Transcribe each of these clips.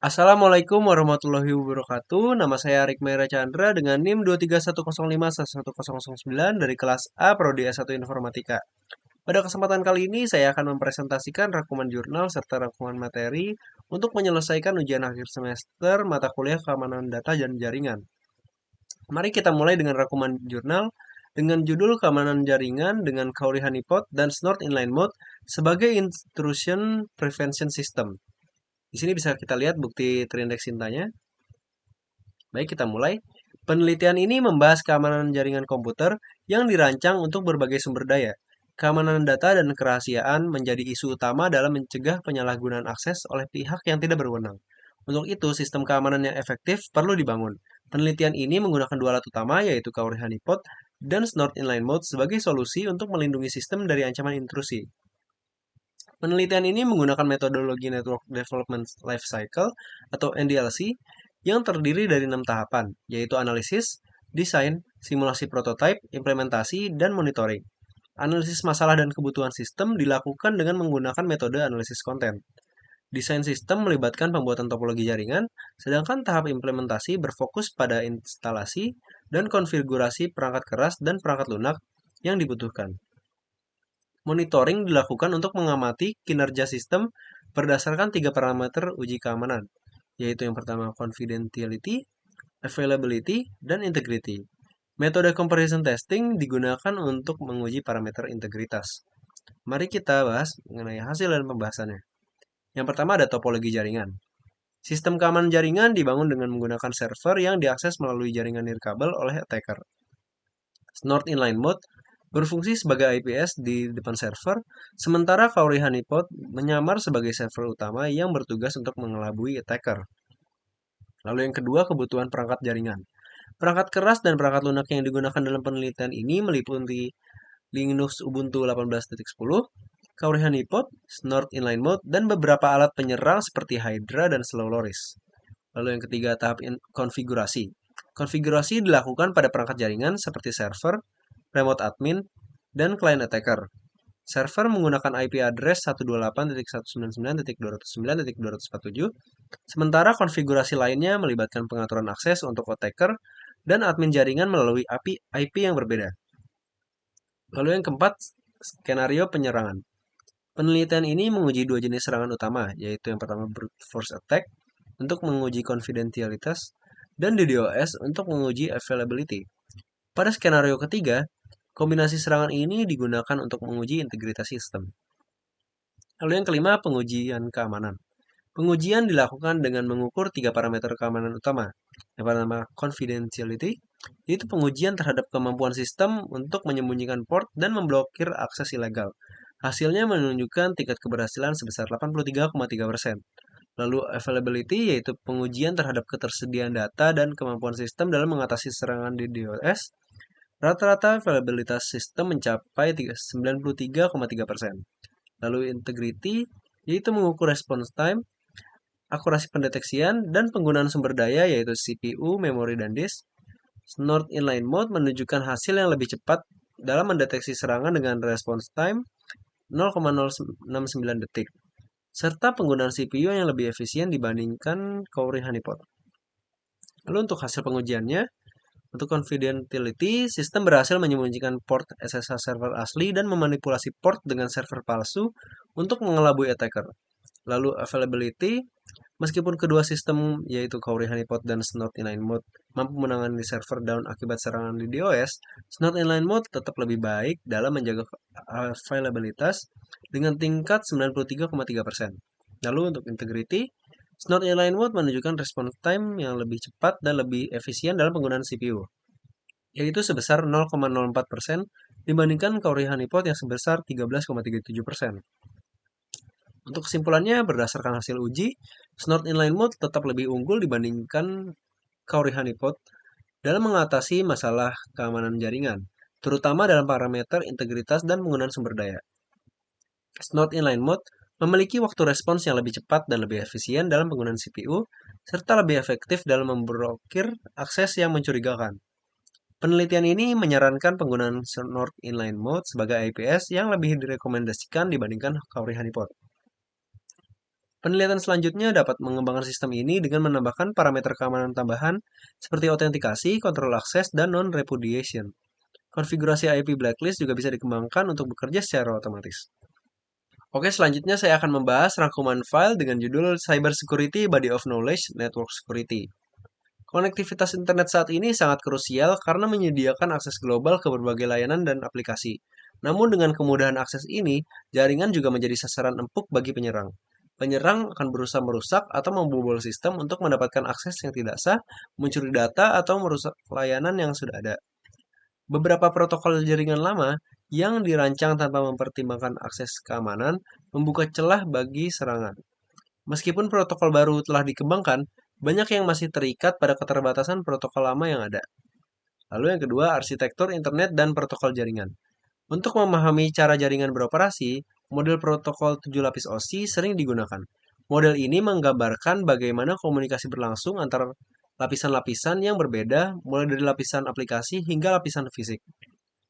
Assalamualaikum warahmatullahi wabarakatuh. Nama saya Arik Mera Chandra dengan NIM 23105111009 dari kelas A Prodi S1 Informatika. Pada kesempatan kali ini saya akan mempresentasikan rangkuman jurnal serta rangkuman materi untuk menyelesaikan ujian akhir semester mata kuliah keamanan data dan jaringan. Mari kita mulai dengan rangkuman jurnal dengan judul keamanan jaringan dengan Cowrie Honeypot dan Snort Inline Mode sebagai Intrusion Prevention System. Di sini bisa kita lihat bukti terindeks cintanya. Baik, kita mulai. Penelitian ini membahas keamanan jaringan komputer yang dirancang untuk berbagai sumber daya. Keamanan data dan kerahasiaan menjadi isu utama dalam mencegah penyalahgunaan akses oleh pihak yang tidak berwenang. Untuk itu, sistem keamanan yang efektif perlu dibangun. Penelitian ini menggunakan dua alat utama, yaitu Cowrie Honeypot dan Snort Inline Mode sebagai solusi untuk melindungi sistem dari ancaman intrusi. Penelitian ini menggunakan metodologi Network Development Lifecycle atau NDLC yang terdiri dari 6 tahapan, yaitu analisis, desain, simulasi prototipe, implementasi, dan monitoring. Analisis masalah dan kebutuhan sistem dilakukan dengan menggunakan metode analisis konten. Desain sistem melibatkan pembuatan topologi jaringan, sedangkan tahap implementasi berfokus pada instalasi dan konfigurasi perangkat keras dan perangkat lunak yang dibutuhkan. Monitoring dilakukan untuk mengamati kinerja sistem berdasarkan tiga parameter uji keamanan, yaitu yang pertama confidentiality, availability, dan integrity. Metode comparison testing digunakan untuk menguji parameter integritas. Mari kita bahas mengenai hasil dan pembahasannya. Yang pertama ada topologi jaringan. Sistem keamanan jaringan dibangun dengan menggunakan server yang diakses melalui jaringan nirkabel oleh attacker. Snort Inline Mode berfungsi sebagai IPS di depan server, sementara Cowrie Honeypot menyamar sebagai server utama yang bertugas untuk mengelabui attacker. Lalu yang kedua, kebutuhan perangkat jaringan. Perangkat keras dan perangkat lunak yang digunakan dalam penelitian ini meliputi Linux Ubuntu 18.10, Cowrie Honeypot, Snort Inline Mode, dan beberapa alat penyerang seperti Hydra dan Slow Loris. Lalu yang ketiga, tahap konfigurasi. Konfigurasi dilakukan pada perangkat jaringan seperti server, remote admin, dan client attacker. Server menggunakan IP address 128.199.209.247, sementara konfigurasi lainnya melibatkan pengaturan akses untuk attacker dan admin jaringan melalui IP yang berbeda. Lalu yang keempat, skenario penyerangan. Penelitian ini menguji dua jenis serangan utama, yaitu yang pertama brute force attack untuk menguji konfidensialitas dan DDoS untuk menguji availability. Pada skenario ketiga, kombinasi serangan ini digunakan untuk menguji integritas sistem. Lalu yang kelima, pengujian keamanan. Pengujian dilakukan dengan mengukur tiga parameter keamanan utama. Yang pertama, confidentiality, yaitu pengujian terhadap kemampuan sistem untuk menyembunyikan port dan memblokir akses ilegal. Hasilnya menunjukkan tingkat keberhasilan sebesar 83,3%. Lalu availability, yaitu pengujian terhadap ketersediaan data dan kemampuan sistem dalam mengatasi serangan DDoS. Rata-rata availabilitas sistem mencapai 93,3%. Lalu integrity, yaitu mengukur response time, akurasi pendeteksian, dan penggunaan sumber daya yaitu CPU, memori, dan disk. Snort Inline Mode menunjukkan hasil yang lebih cepat dalam mendeteksi serangan dengan response time 0,069 detik, serta penggunaan CPU yang lebih efisien dibandingkan Cowrie Honeypot. Lalu untuk hasil pengujiannya, untuk confidentiality, sistem berhasil menyembunyikan port SSH server asli dan memanipulasi port dengan server palsu untuk mengelabui attacker. Lalu availability, meskipun kedua sistem yaitu Cowrie Honeypot dan Snort Inline Mode mampu menangani server down akibat serangan DDoS, Snort Inline Mode tetap lebih baik dalam menjaga availabilitas dengan tingkat 93,3%. Lalu untuk integrity, Snort Inline Mode menunjukkan response time yang lebih cepat dan lebih efisien dalam penggunaan CPU, yaitu sebesar 0,04% dibandingkan Cowrie Honeypot yang sebesar 13,37%. Untuk kesimpulannya, berdasarkan hasil uji, Snort Inline Mode tetap lebih unggul dibandingkan Cowrie Honeypot dalam mengatasi masalah keamanan jaringan, terutama dalam parameter integritas dan penggunaan sumber daya. Snort Inline Mode memiliki waktu respons yang lebih cepat dan lebih efisien dalam penggunaan CPU, serta lebih efektif dalam memblokir akses yang mencurigakan. Penelitian ini menyarankan penggunaan Snort Inline Mode sebagai IPS yang lebih direkomendasikan dibandingkan Cowrie Honeypot. Penelitian selanjutnya dapat mengembangkan sistem ini dengan menambahkan parameter keamanan tambahan seperti autentikasi, kontrol akses, dan non-repudiation. Konfigurasi IP blacklist juga bisa dikembangkan untuk bekerja secara otomatis. Oke, selanjutnya saya akan membahas rangkuman file dengan judul Cybersecurity Body of Knowledge Network Security. Konektivitas internet saat ini sangat krusial karena menyediakan akses global ke berbagai layanan dan aplikasi. Namun dengan kemudahan akses ini, jaringan juga menjadi sasaran empuk bagi penyerang. Penyerang akan berusaha merusak atau membobol sistem untuk mendapatkan akses yang tidak sah, mencuri data, atau merusak layanan yang sudah ada. Beberapa protokol jaringan lama yang dirancang tanpa mempertimbangkan akses keamanan membuka celah bagi serangan. Meskipun protokol baru telah dikembangkan, banyak yang masih terikat pada keterbatasan protokol lama yang ada. Lalu yang kedua, arsitektur internet dan protokol jaringan. Untuk memahami cara jaringan beroperasi, model protokol 7 lapis OSI sering digunakan. Model ini menggambarkan bagaimana komunikasi berlangsung antara lapisan-lapisan yang berbeda, mulai dari lapisan aplikasi hingga lapisan fisik.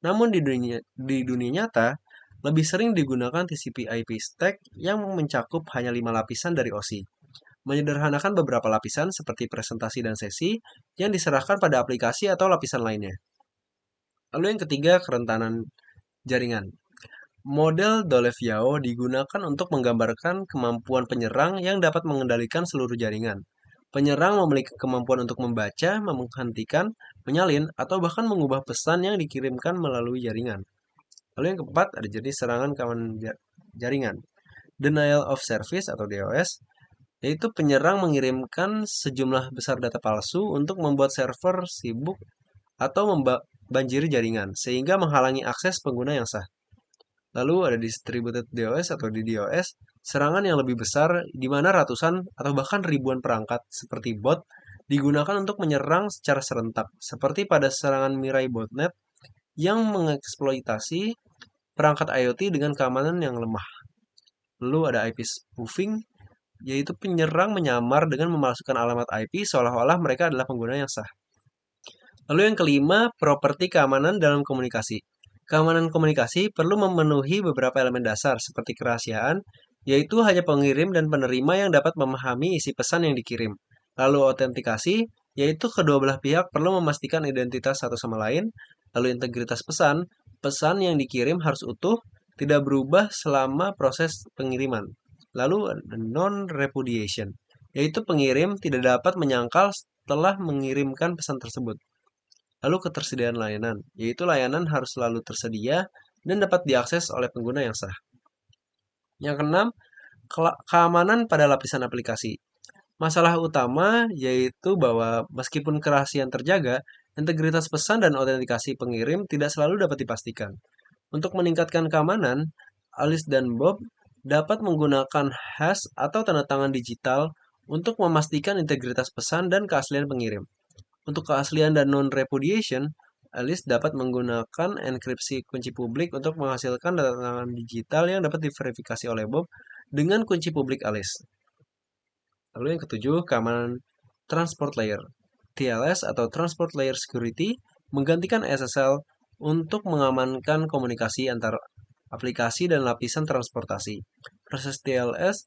Namun di dunia nyata, lebih sering digunakan TCP/IP stack yang mencakup hanya 5 lapisan dari OSI. Menyederhanakan beberapa lapisan seperti presentasi dan sesi yang diserahkan pada aplikasi atau lapisan lainnya. Lalu yang ketiga, kerentanan jaringan. Model Dolev-Yao digunakan untuk menggambarkan kemampuan penyerang yang dapat mengendalikan seluruh jaringan. Penyerang memiliki kemampuan untuk membaca, menghentikan, menyalin, atau bahkan mengubah pesan yang dikirimkan melalui jaringan. Lalu yang keempat, ada jenis serangan keamanan jaringan. Denial of Service atau DOS, yaitu penyerang mengirimkan sejumlah besar data palsu untuk membuat server sibuk atau membanjiri jaringan, sehingga menghalangi akses pengguna yang sah. Lalu ada Distributed DOS atau DDoS, serangan yang lebih besar di mana ratusan atau bahkan ribuan perangkat seperti bot digunakan untuk menyerang secara serentak, seperti pada serangan Mirai botnet yang mengeksploitasi perangkat IoT dengan keamanan yang lemah. Lalu ada IP spoofing, yaitu penyerang menyamar dengan memalsukan alamat IP seolah-olah mereka adalah pengguna yang sah. Lalu yang kelima, properti keamanan dalam komunikasi. Keamanan komunikasi perlu memenuhi beberapa elemen dasar seperti kerahasiaan, yaitu hanya pengirim dan penerima yang dapat memahami isi pesan yang dikirim. Lalu autentikasi, yaitu kedua belah pihak perlu memastikan identitas satu sama lain. Lalu integritas pesan, pesan yang dikirim harus utuh, tidak berubah selama proses pengiriman. Lalu non-repudiation, yaitu pengirim tidak dapat menyangkal setelah mengirimkan pesan tersebut. Lalu ketersediaan layanan, yaitu layanan harus selalu tersedia dan dapat diakses oleh pengguna yang sah. Yang keenam, keamanan pada lapisan aplikasi. Masalah utama yaitu bahwa meskipun kerahasiaan terjaga, integritas pesan dan autentikasi pengirim tidak selalu dapat dipastikan. Untuk meningkatkan keamanan, Alice dan Bob dapat menggunakan hash atau tanda tangan digital untuk memastikan integritas pesan dan keaslian pengirim. Untuk keaslian dan non-repudiation, Alice dapat menggunakan enkripsi kunci publik untuk menghasilkan data tangan digital yang dapat diverifikasi oleh Bob dengan kunci publik Alice. Lalu yang ketujuh, keamanan Transport Layer. TLS atau Transport Layer Security menggantikan SSL untuk mengamankan komunikasi antar aplikasi dan lapisan transportasi. Proses TLS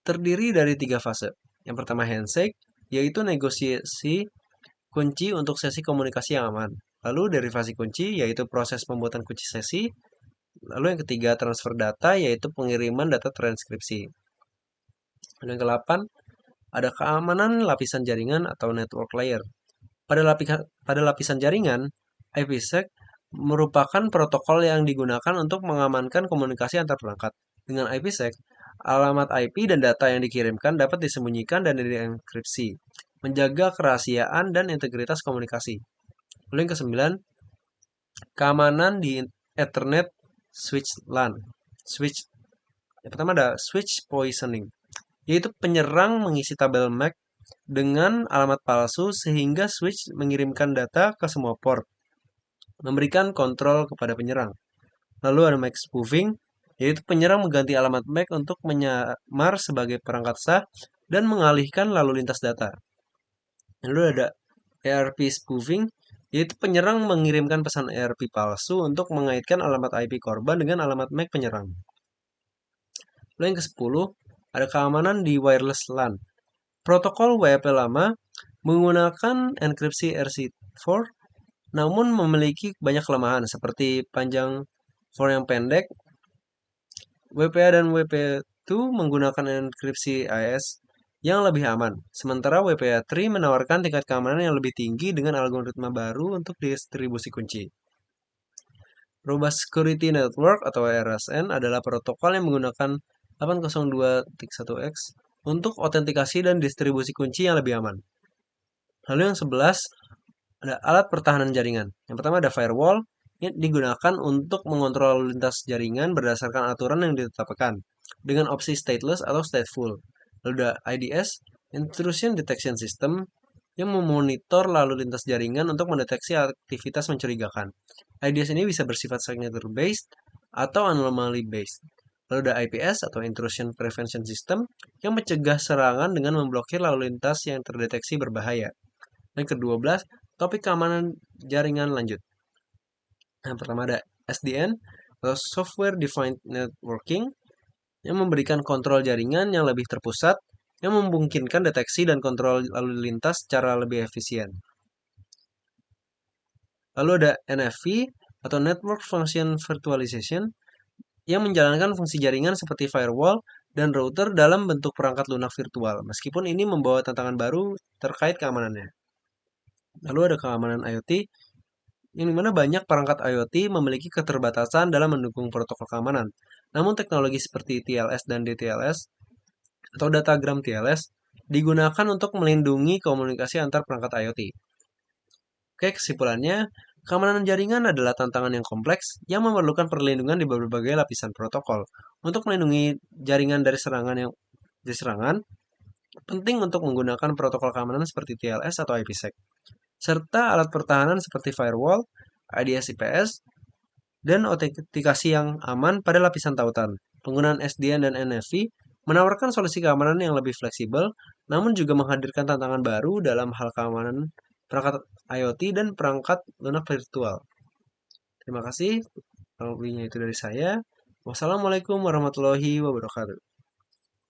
terdiri dari 3 fase. Yang pertama handshake, yaitu negosiasi kunci untuk sesi komunikasi yang aman. Lalu derivasi kunci, yaitu proses pembuatan kunci sesi. Lalu yang ketiga, transfer data, yaitu pengiriman data transkripsi. Lalu yang ke-8, ada keamanan lapisan jaringan atau network layer. Pada lapisan jaringan, IPsec merupakan protokol yang digunakan untuk mengamankan komunikasi antar perangkat. Dengan IPsec, alamat IP dan data yang dikirimkan dapat disembunyikan dan dienkripsi, menjaga kerahasiaan dan integritas komunikasi. Lalu yang ke-9, keamanan di Ethernet switch LAN. Yang pertama ada switch poisoning, yaitu penyerang mengisi tabel MAC dengan alamat palsu sehingga switch mengirimkan data ke semua port, memberikan kontrol kepada penyerang. Lalu ada MAC spoofing, yaitu penyerang mengganti alamat MAC untuk menyamar sebagai perangkat sah dan mengalihkan lalu lintas data. Lalu ada ARP spoofing, yaitu penyerang mengirimkan pesan ARP palsu untuk mengaitkan alamat IP korban dengan alamat MAC penyerang. Lalu yang ke-10, ada keamanan di wireless LAN. Protokol WP lama menggunakan enkripsi RC4 namun memiliki banyak kelemahan seperti panjang for yang pendek. WPA dan WPA2 menggunakan enkripsi AES yang lebih aman, sementara WPA3 menawarkan tingkat keamanan yang lebih tinggi dengan algoritma baru untuk distribusi kunci. Robust Security Network atau RSN adalah protokol yang menggunakan 802.1x untuk autentikasi dan distribusi kunci yang lebih aman. Lalu yang 11 ada alat pertahanan jaringan. Yang pertama ada firewall, ini digunakan untuk mengontrol lalu lintas jaringan berdasarkan aturan yang ditetapkan dengan opsi stateless atau stateful. Lalu ada IDS, Intrusion Detection System, yang memonitor lalu lintas jaringan untuk mendeteksi aktivitas mencurigakan. IDS ini bisa bersifat signature based atau anomaly based. Lalu ada IPS atau Intrusion Prevention System yang mencegah serangan dengan memblokir lalu lintas yang terdeteksi berbahaya. Dan ke-12, topik keamanan jaringan lanjut. Yang pertama ada SDN atau Software Defined Networking yang memberikan kontrol jaringan yang lebih terpusat yang memungkinkan deteksi dan kontrol lalu lintas secara lebih efisien. Lalu ada NFV atau Network Function Virtualization yang menjalankan fungsi jaringan seperti firewall dan router dalam bentuk perangkat lunak virtual, meskipun ini membawa tantangan baru terkait keamanannya. Lalu ada keamanan IoT, yang dimana banyak perangkat IoT memiliki keterbatasan dalam mendukung protokol keamanan. Namun teknologi seperti TLS dan DTLS atau datagram TLS digunakan untuk melindungi komunikasi antar perangkat IoT. Oke, kesimpulannya, keamanan jaringan adalah tantangan yang kompleks yang memerlukan perlindungan di berbagai lapisan protokol. Untuk melindungi jaringan dari serangan, penting untuk menggunakan protokol keamanan seperti TLS atau IPsec, serta alat pertahanan seperti firewall, IDS IPS, dan autentikasi yang aman pada lapisan tautan. Penggunaan SDN dan NFV menawarkan solusi keamanan yang lebih fleksibel, namun juga menghadirkan tantangan baru dalam hal keamanan perangkat IoT dan perangkat lunak virtual. Terima kasih. Lebihnya itu dari saya. Wassalamualaikum warahmatullahi wabarakatuh.